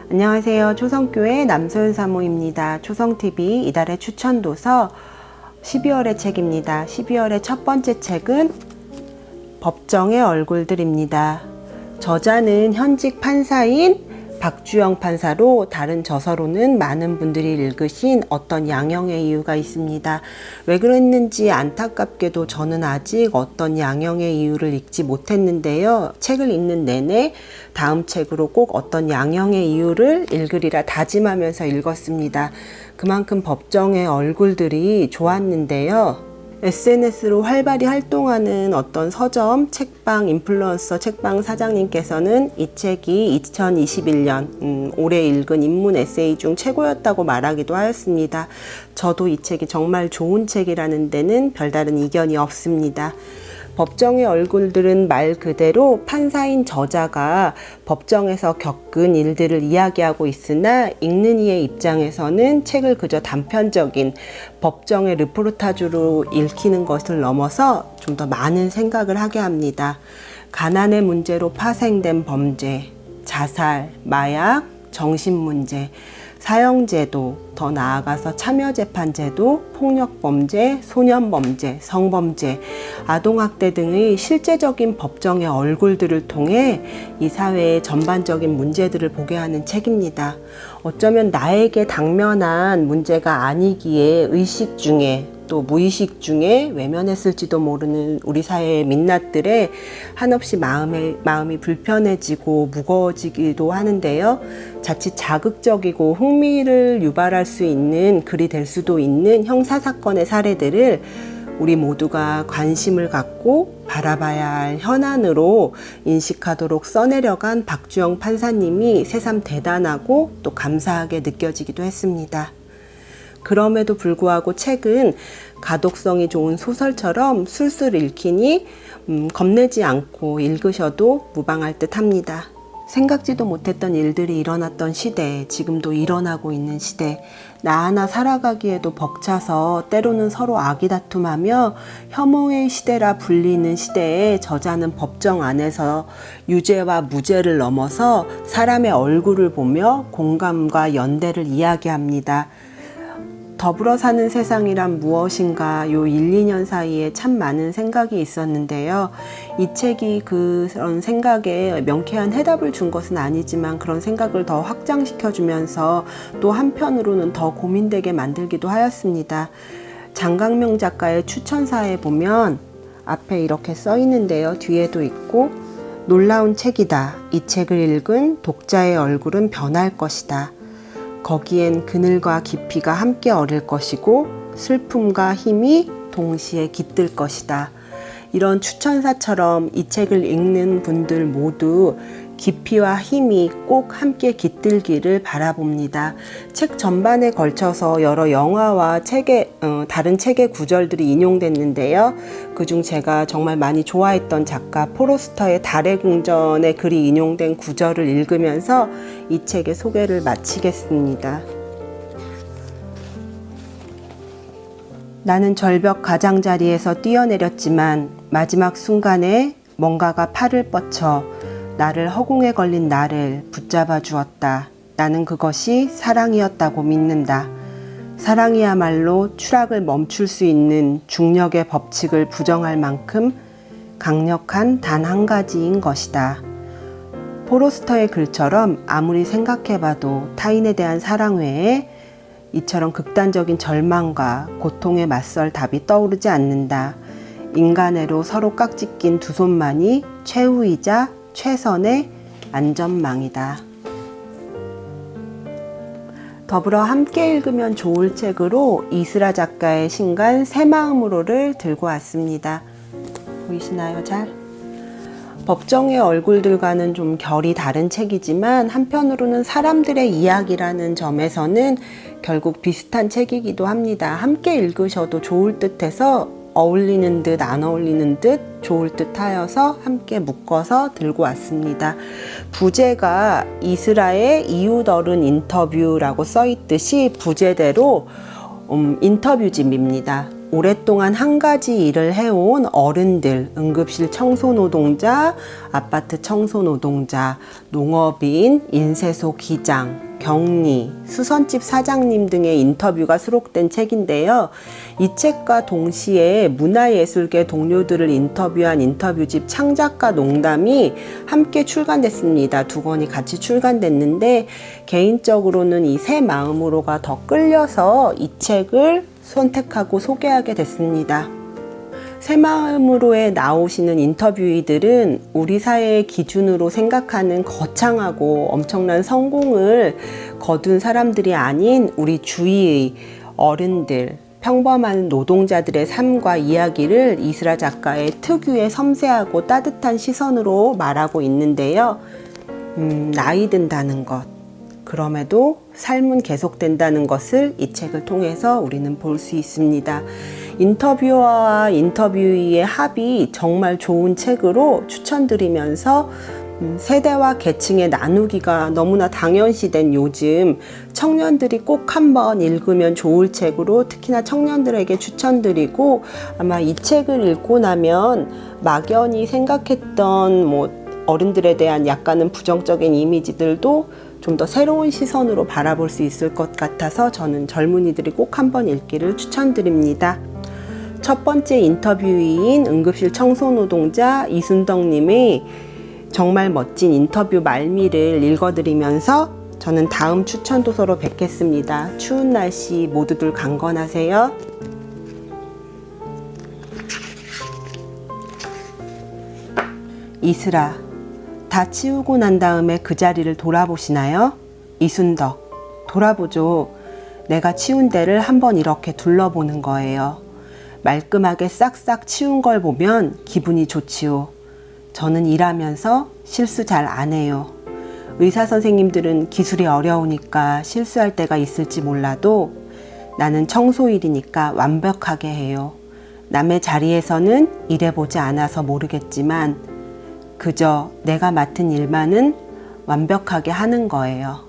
안녕하세요. 초성교회 남소연 사모입니다. 초성TV 이달의 추천도서 12월의 책입니다. 12월의 첫 번째 책은 법정의 얼굴들입니다. 저자는 현직 판사인 박주영 판사로, 다른 저서로는 많은 분들이 읽으신 어떤 양형의 이유가 있습니다. 왜 그랬는지 안타깝게도 저는 아직 어떤 양형의 이유를 읽지 못했는데요. 책을 읽는 내내 다음 책으로 꼭 어떤 양형의 이유를 읽으리라 다짐하면서 읽었습니다. 그만큼 법정의 얼굴들이 좋았는데요. SNS로 활발히 활동하는 어떤 서점, 책방, 인플루언서 책방 사장님께서는 이 책이 2021년 올해 읽은 인문 에세이 중 최고였다고 말하기도 하였습니다. 저도 이 책이 정말 좋은 책이라는 데는 별다른 이견이 없습니다. 법정의 얼굴들은 말 그대로 판사인 저자가 법정에서 겪은 일들을 이야기하고 있으나 읽는 이의 입장에서는 책을 그저 단편적인 법정의 르포르타주로 읽히는 것을 넘어서 좀 더 많은 생각을 하게 합니다. 가난의 문제로 파생된 범죄, 자살, 마약, 정신문제, 사형제도, 더 나아가서 참여재판제도, 폭력범죄, 소년범죄, 성범죄, 아동학대 등의 실제적인 법정의 얼굴들을 통해 이 사회의 전반적인 문제들을 보게 하는 책입니다. 어쩌면 나에게 당면한 문제가 아니기에 의식 중에 또 무의식 중에 외면했을지도 모르는 우리 사회의 민낯들에 한없이 마음이 불편해지고 무거워지기도 하는데요. 자칫 자극적이고 흥미를 유발할 수 있는 글이 될 수도 있는 형사사건의 사례들을 우리 모두가 관심을 갖고 바라봐야 할 현안으로 인식하도록 써내려간 박주영 판사님이 새삼 대단하고 또 감사하게 느껴지기도 했습니다. 그럼에도 불구하고 책은 가독성이 좋은 소설처럼 술술 읽히니 겁내지 않고 읽으셔도 무방할 듯 합니다. 생각지도 못했던 일들이 일어났던 시대, 지금도 일어나고 있는 시대, 나 하나 살아가기에도 벅차서 때로는 서로 아기다툼하며 혐오의 시대라 불리는 시대에 저자는 법정 안에서 유죄와 무죄를 넘어서 사람의 얼굴을 보며 공감과 연대를 이야기합니다. 더불어 사는 세상이란 무엇인가, 요 1, 2년 사이에 참 많은 생각이 있었는데요. 이 책이 그런 생각에 명쾌한 해답을 준 것은 아니지만 그런 생각을 더 확장시켜주면서 또 한편으로는 더 고민되게 만들기도 하였습니다. 장강명 작가의 추천사에 보면 앞에 이렇게 써 있는데요. 뒤에도 있고, 놀라운 책이다. 이 책을 읽은 독자의 얼굴은 변할 것이다. 거기엔 그늘과 깊이가 함께 어릴 것이고 슬픔과 힘이 동시에 깃들 것이다. 이런 추천사처럼 이 책을 읽는 분들 모두 깊이와 힘이 꼭 함께 깃들기를 바라봅니다. 책 전반에 걸쳐서 여러 영화와 다른 책의 구절들이 인용됐는데요. 그중 제가 정말 많이 좋아했던 작가 포로스터의 달의 궁전의 글이 인용된 구절을 읽으면서 이 책의 소개를 마치겠습니다. 나는 절벽 가장자리에서 뛰어내렸지만 마지막 순간에 뭔가가 팔을 뻗쳐 나를 허공에 걸린 나를 붙잡아 주었다. 나는 그것이 사랑이었다고 믿는다. 사랑이야말로 추락을 멈출 수 있는 중력의 법칙을 부정할 만큼 강력한 단 한 가지인 것이다. 포로스터의 글처럼 아무리 생각해봐도 타인에 대한 사랑 외에 이처럼 극단적인 절망과 고통에 맞설 답이 떠오르지 않는다. 인간애로 서로 깍지 낀 두 손만이 최후이자 최선의 안전망이다. 더불어 함께 읽으면 좋을 책으로 이스라 작가의 신간 새 마음으로를 들고 왔습니다. 보이시나요? 잘? 법정의 얼굴들과는 좀 결이 다른 책이지만 한편으로는 사람들의 이야기라는 점에서는 결국 비슷한 책이기도 합니다. 함께 읽으셔도 좋을 듯해서 어울리는 듯 안 어울리는 듯 좋을 듯 하여서 함께 묶어서 들고 왔습니다. 부제가 이스라의 이웃 어른 인터뷰라고 써있듯이 부제대로 인터뷰집입니다. 오랫동안 한 가지 일을 해온 어른들, 응급실 청소노동자, 아파트 청소노동자, 농업인, 인쇄소 기장, 격리, 수선집 사장님 등의 인터뷰가 수록된 책인데요. 이 책과 동시에 문화예술계 동료들을 인터뷰한 인터뷰집 창작가 농담이 함께 출간됐습니다. 두 권이 같이 출간됐는데 개인적으로는 이 새 마음으로가 더 끌려서 이 책을 선택하고 소개하게 됐습니다. 새 마음으로에 나오시는 인터뷰이들은 우리 사회의 기준으로 생각하는 거창하고 엄청난 성공을 거둔 사람들이 아닌 우리 주위의 어른들, 평범한 노동자들의 삶과 이야기를 이스라 작가의 특유의 섬세하고 따뜻한 시선으로 말하고 있는데요. 나이 든다는 것, 그럼에도 삶은 계속된다는 것을 이 책을 통해서 우리는 볼 수 있습니다. 인터뷰어와 인터뷰이의 합이 정말 좋은 책으로 추천드리면서 세대와 계층의 나누기가 너무나 당연시된 요즘 청년들이 꼭 한번 읽으면 좋을 책으로 특히나 청년들에게 추천드리고, 아마 이 책을 읽고 나면 막연히 생각했던 어른들에 대한 약간은 부정적인 이미지들도 좀 더 새로운 시선으로 바라볼 수 있을 것 같아서 저는 젊은이들이 꼭 한번 읽기를 추천드립니다. 첫 번째 인터뷰인 응급실 청소노동자 이순덕님의 정말 멋진 인터뷰 말미를 읽어드리면서 저는 다음 추천 도서로 뵙겠습니다. 추운 날씨 모두들 강건하세요. 이슬아, 다 치우고 난 다음에 그 자리를 돌아보시나요? 이순덕, 돌아보죠. 내가 치운 데를 한번 이렇게 둘러보는 거예요. 말끔하게 싹싹 치운 걸 보면 기분이 좋지요. 저는 일하면서 실수 잘 안 해요. 의사 선생님들은 기술이 어려우니까 실수할 때가 있을지 몰라도 나는 청소일이니까 완벽하게 해요. 남의 자리에서는 일해보지 않아서 모르겠지만 그저 내가 맡은 일만은 완벽하게 하는 거예요.